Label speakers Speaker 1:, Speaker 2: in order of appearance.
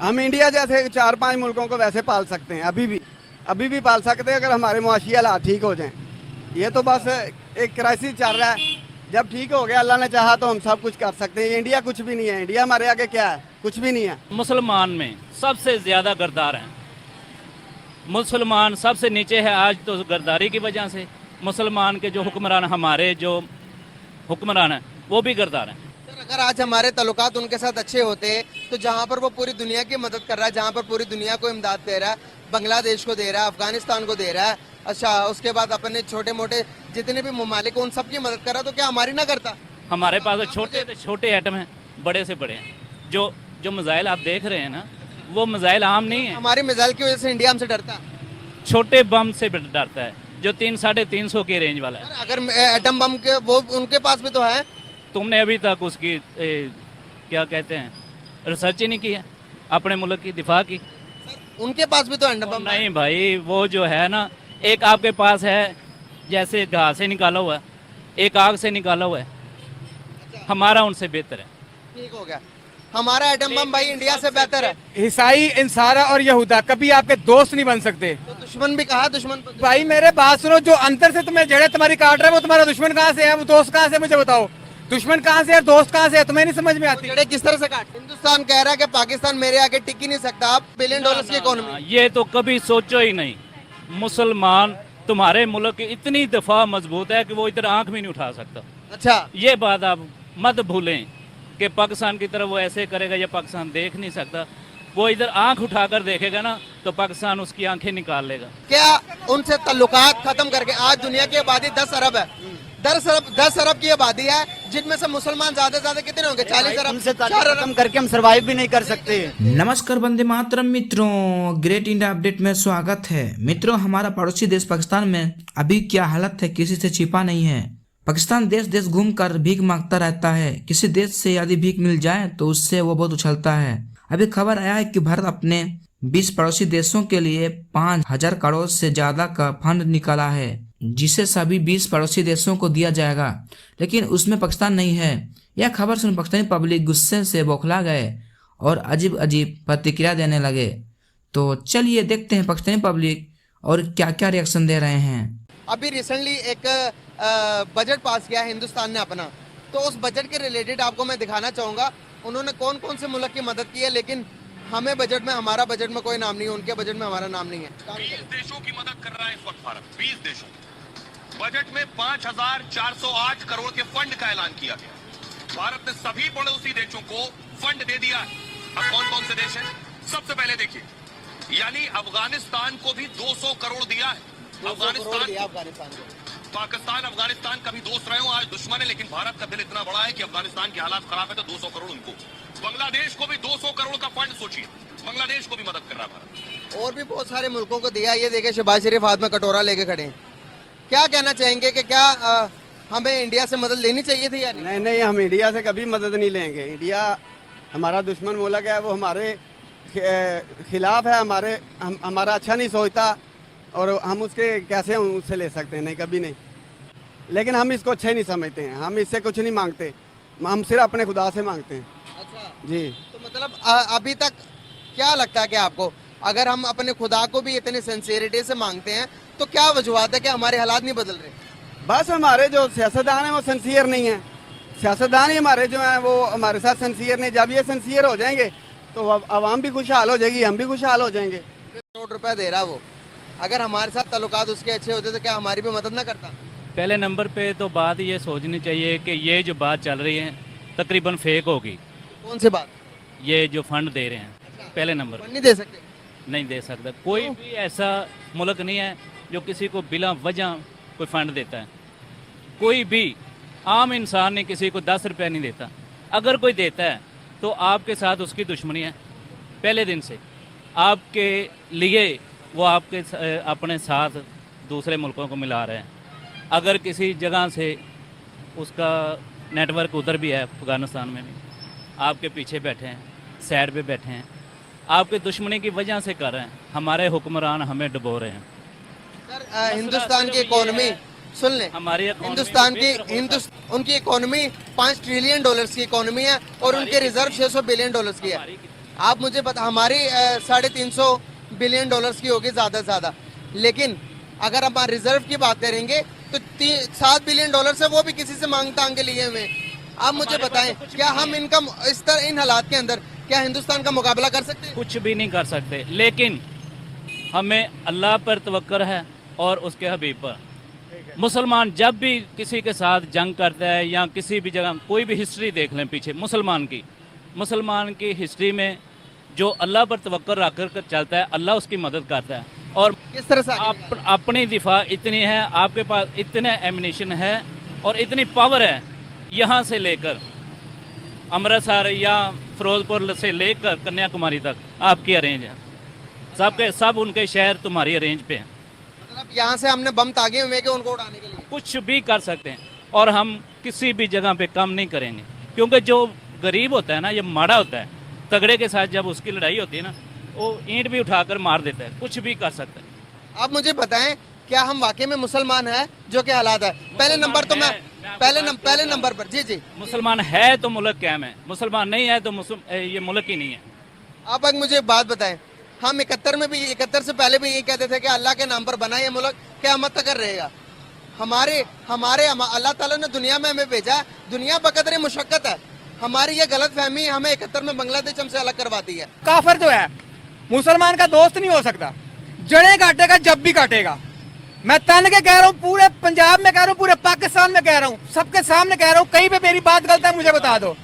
Speaker 1: हम इंडिया जैसे 4-5 मुल्कों को वैसे पाल सकते हैं, अभी भी पाल सकते हैं अगर हमारे मुआशी हालात ठीक हो जाएं। ये तो बस एक क्राइसिस चल रहा है, जब ठीक हो गया अल्लाह ने चाहा तो हम सब कुछ कर सकते हैं। इंडिया कुछ भी नहीं है, इंडिया हमारे आगे क्या है, कुछ भी नहीं है।
Speaker 2: मुसलमान में सबसे ज़्यादा गद्दार हैं, मुसलमान सबसे नीचे है आज तो गद्दारी की वजह से। मुसलमान के जो हुक्मरान, हमारे जो हुक्मरान हैं वो भी गद्दार हैं।
Speaker 3: सर अगर आज हमारे ताल्लुकात उनके साथ अच्छे होते तो जहाँ पर वो पूरी दुनिया की मदद कर रहा है, जहाँ पर पूरी दुनिया को इमदाद दे रहा है, बांग्लादेश को दे रहा है, अफगानिस्तान को दे रहा है, अच्छा उसके बाद अपने छोटे मोटे जितने भी ममालिक उन सब की मदद कर रहा है, तो क्या हमारी ना करता?
Speaker 2: हमारे पास छोटे से छोटे एटम हैं, बड़े से बड़े हैं। जो मिसाइल आप देख रहे हैं ना, वो मिसाइल आम नहीं है।
Speaker 3: हमारी मिसाइल की वजह से इंडिया हमसे डरता है।
Speaker 2: छोटे बम से डरता है जो 300-350 की रेंज वाला है।
Speaker 3: अगर एटम बम के वो उनके पास भी तो है।
Speaker 2: तुमने अभी तक उसकी क्या कहते हैं, रिसर्च ही नहीं की है अपने मुल्क की दिफा की।
Speaker 3: उनके पास भी तो एटम बम
Speaker 2: नहीं भाई, वो जो है ना, एक आपके पास है जैसे घास से निकाला हुआ है, एक आग से निकाला हुआ है। हमारा उनसे बेहतर है।
Speaker 3: ठीक हो गया, हमारा एटम बम भाई इंडिया से बेहतर है।
Speaker 4: ईसाई, इंसारा और यहूदा कभी आपके दोस्त नहीं बन सकते।
Speaker 3: तो दुश्मन भी कहा, दुश्मन
Speaker 4: भाई मेरे बात सुनो, जो अंतर से तुम्हें जड़े तुम्हारी काट रहा है वो तुम्हारा दुश्मन कहाँ से है, वो दोस्त कहाँ से, मुझे बताओ। दुश्मन कहाँ से है, दोस्त कहाँ से है, तुम्हें नहीं समझ में आती।
Speaker 3: जड़े किस तरह से काट? हिंदुस्तान कह रहा है कि पाकिस्तान मेरे आगे टिक ही नहीं सकता, आप $1 बिलियन की इकोनॉमी।
Speaker 2: ये तो कभी सोचो ही नहीं। मुसलमान तुम्हारे मुल्क की इतनी दफा मजबूत है कि वो इधर आंख भी नहीं उठा सकता।
Speaker 3: अच्छा,
Speaker 2: ये बात आप मत भूलें कि पाकिस्तान की तरफ वो ऐसे करेगा या पाकिस्तान देख नहीं सकता। वो इधर आंख उठाकर देखेगा ना तो पाकिस्तान उसकी आंखें निकाल लेगा।
Speaker 3: क्या उनसे ताल्लुकात खत्म करके, आज दुनिया की आबादी 10 अरब है, 10 अरब की आबादी है, जिनमें से मुसलमान ज्यादा कितने होंगे? 40 अरब।
Speaker 1: उनसे खत्म करके हम सर्वाइव भी नहीं कर सकते।
Speaker 5: नमस्कार वंदे मातरम मित्रों, ग्रेट इंडिया अपडेट में स्वागत है। मित्रों, हमारा पड़ोसी देश पाकिस्तान में अभी क्या हालत है किसी से छिपा नहीं है। पाकिस्तान देश देश घूमकर भीख मांगता रहता है। किसी देश से यदि भीख मिल जाए तो उससे वो बहुत उछलता है। अभी खबर आया है कि भारत अपने 20 पड़ोसी देशों के लिए 5,000 करोड़ से ज्यादा का फंड निकाला है, जिसे सभी 20 पड़ोसी देशों को दिया जाएगा, लेकिन उसमें पाकिस्तान नहीं है। यह खबर सुन पाकिस्तानी पब्लिक गुस्से से बौखला गए और अजीब अजीब प्रतिक्रिया देने लगे। तो चलिए देखते हैं पाकिस्तानी पब्लिक और क्या क्या रिएक्शन दे रहे हैं।
Speaker 3: अभी रिसेंटली एक बजट पास किया हिंदुस्तान ने अपना, तो उस बजट के रिलेटेड आपको मैं दिखाना चाहूँगा उन्होंने कौन कौन से मुल्क की मदद की है। लेकिन हमें बजट में, हमारा बजट में कोई नाम नहीं है, उनके बजट में हमारा नाम नहीं है।
Speaker 6: 20 देशों की मदद कर रहा है इस वक्त भारत। 20 देशों बजट में 5,408 करोड़ के फंड का ऐलान किया गया। भारत ने सभी पड़ोसी देशों को फंड दे दिया है। अब कौन कौन से देश हैं? सबसे पहले देखिए, यानी अफगानिस्तान को भी 200 करोड़ दिया है।
Speaker 3: अफगानिस्तान को।
Speaker 6: पाकिस्तान अफगानिस्तान का भी दोस्त रहे हो, आज दुश्मन है, लेकिन भारत का दिल इतना बड़ा है कि अफगानिस्तान के हालात खराब है तो 200 करोड़ उनको। बांग्लादेश को भी 200 करोड़ का फंड, सोचिए, बांग्लादेश को भी मदद कर रहा है भारत।
Speaker 3: और भी बहुत सारे मुल्कों को दिया। ये देखे शहबाज शरीफ हाथ में कटोरा लेके खड़े हैं। क्या कहना चाहेंगे कि क्या हमें इंडिया से मदद लेनी चाहिए थी या नहीं?
Speaker 1: नहीं, हम इंडिया से कभी मदद नहीं लेंगे। इंडिया हमारा दुश्मन मुल्क है, वो हमारे खिलाफ है, हमारा अच्छा नहीं सोचता और हम उसके कैसे उससे ले सकते हैं? नहीं, कभी नहीं। लेकिन हम इसको अच्छे नहीं समझते हैं, हम इससे कुछ नहीं मांगते, हम सिर्फ अपने खुदा से मांगते हैं।
Speaker 3: अच्छा
Speaker 1: जी।
Speaker 3: तो मतलब अभी तक क्या लगता है कि आपको, अगर हम अपने खुदा को भी इतनी सिंसियरिटी से मांगते हैं तो क्या वजूहत है कि हमारे हालात नहीं बदल रहे?
Speaker 1: बस हमारे जो सियासतदान हैं वो सिंसियर नहीं है। सियासतदान ही हमारे जो हैं वो हमारे साथ सिंसियर नहीं। जब ये सिंसियर हो जाएंगे तो आवाम भी खुशहाल हो जाएगी, हम भी खुशहाल हो जाएंगे।
Speaker 3: करोड़ रुपया दे रहा वो, अगर हमारे साथ ताल्लुकात उसके अच्छे होते तो क्या हमारी भी मदद ना करता?
Speaker 2: पहले नंबर पे तो बात ये सोचनी चाहिए कि ये जो बात चल रही है तकरीबन फेक होगी।
Speaker 3: कौन सी बात?
Speaker 2: ये जो फंड दे रहे हैं, पहले नंबर
Speaker 3: नहीं दे सकते?
Speaker 2: नहीं दे सकता। कोई भी ऐसा मुल्क नहीं है जो किसी को बिला वजह कोई फंड देता है। कोई भी आम इंसान ने किसी को 10 रुपया नहीं देता। अगर कोई देता है तो आपके साथ उसकी दुश्मनी है पहले दिन से। आपके लिए वो आपके अपने साथ दूसरे मुल्कों को मिला रहे हैं। अगर किसी जगह से उसका नेटवर्क उधर भी है, अफगानिस्तान में भी, आपके पीछे बैठे हैं, साइड पे बैठे हैं, आपके दुश्मनी की वजह से कर रहे हैं। हमारे हुक्मरान हमें डुबो रहे हैं।
Speaker 3: सर हिंदुस्तान की इकोनॉमी सुन लें,
Speaker 2: हमारी
Speaker 3: हिंदुस्तान की उनकी इकोनॉमी $5 ट्रिलियन की इकोनॉमी है और उनके रिजर्व $600 बिलियन की है। आप मुझे बता, हमारी 350 बिलियन डॉलर्स की होगी ज़्यादा से ज़्यादा, लेकिन अगर हम रिजर्व की बात करेंगे तो 7 बिलियन डॉलर से वो भी किसी से मांग तांग के लिए हुए। आप मुझे बताएं, क्या हम इनका इस तरह इन हालात के अंदर क्या हिंदुस्तान का मुकाबला कर सकते हैं?
Speaker 2: कुछ भी नहीं कर सकते, लेकिन हमें अल्लाह पर तवक्कर है और उसके हबीब पर। मुसलमान जब भी किसी के साथ जंग करता है या किसी भी जगह, कोई भी हिस्ट्री देख लें पीछे मुसलमान की हिस्ट्री में जो अल्लाह पर तवक्कर रख कर चलता है, अल्लाह उसकी मदद करता है। और
Speaker 3: किस तरह से आगे
Speaker 2: अपनी दिफा इतनी है, आपके पास इतने एमिनेशन है और इतनी पावर है, यहाँ से लेकर अमृतसर या फिरोजपुर से लेकर कन्याकुमारी तक आपकी अरेंज है, सबके सब उनके शहर तुम्हारी अरेंज पे हैं।
Speaker 3: मतलब यहाँ से हमने बम तागे हुए कि उनको उड़ाने के लिए?
Speaker 2: कुछ भी कर सकते हैं और हम किसी भी जगह पे कम नहीं करेंगे, क्योंकि जो गरीब होता है ना, ये माड़ा होता है, तगड़े के साथ जब उसकी लड़ाई होती है ना, वो ईंट भी उठाकर मार देता है, कुछ भी कर सकता है।
Speaker 3: आप मुझे बताएं, क्या हम वाकई में मुसलमान हैं? जो कि हालात है, पहले नंबर तो मैं पहले नंबर पर जी
Speaker 2: मुसलमान है तो मुल्क कायम है, मुसलमान नहीं है तो ये मुल्क ही नहीं है।
Speaker 3: आप अब मुझे एक बात बताएं, हम 71 से पहले भी यही कहते थे कि अल्लाह के नाम पर बना ये मुल्क क़यामत तक रहेगा। हमारे अल्लाह ताला ने दुनिया में हमें भेजा है, दुनिया बकदर मुशक्कत है। हमारी ये गलत फहमी हमें 71 में बांग्लादेश हमसे अलग करवाती है।
Speaker 4: काफिर जो है मुसलमान का दोस्त नहीं हो सकता, जड़ें काटेगा जब भी काटेगा। मैं तन के कह रहा हूँ, पूरे पंजाब में कह रहा हूँ, पूरे पाकिस्तान में कह रहा हूँ, सबके सामने कह रहा हूँ, कहीं पे मेरी बात गलत है मुझे बता दो।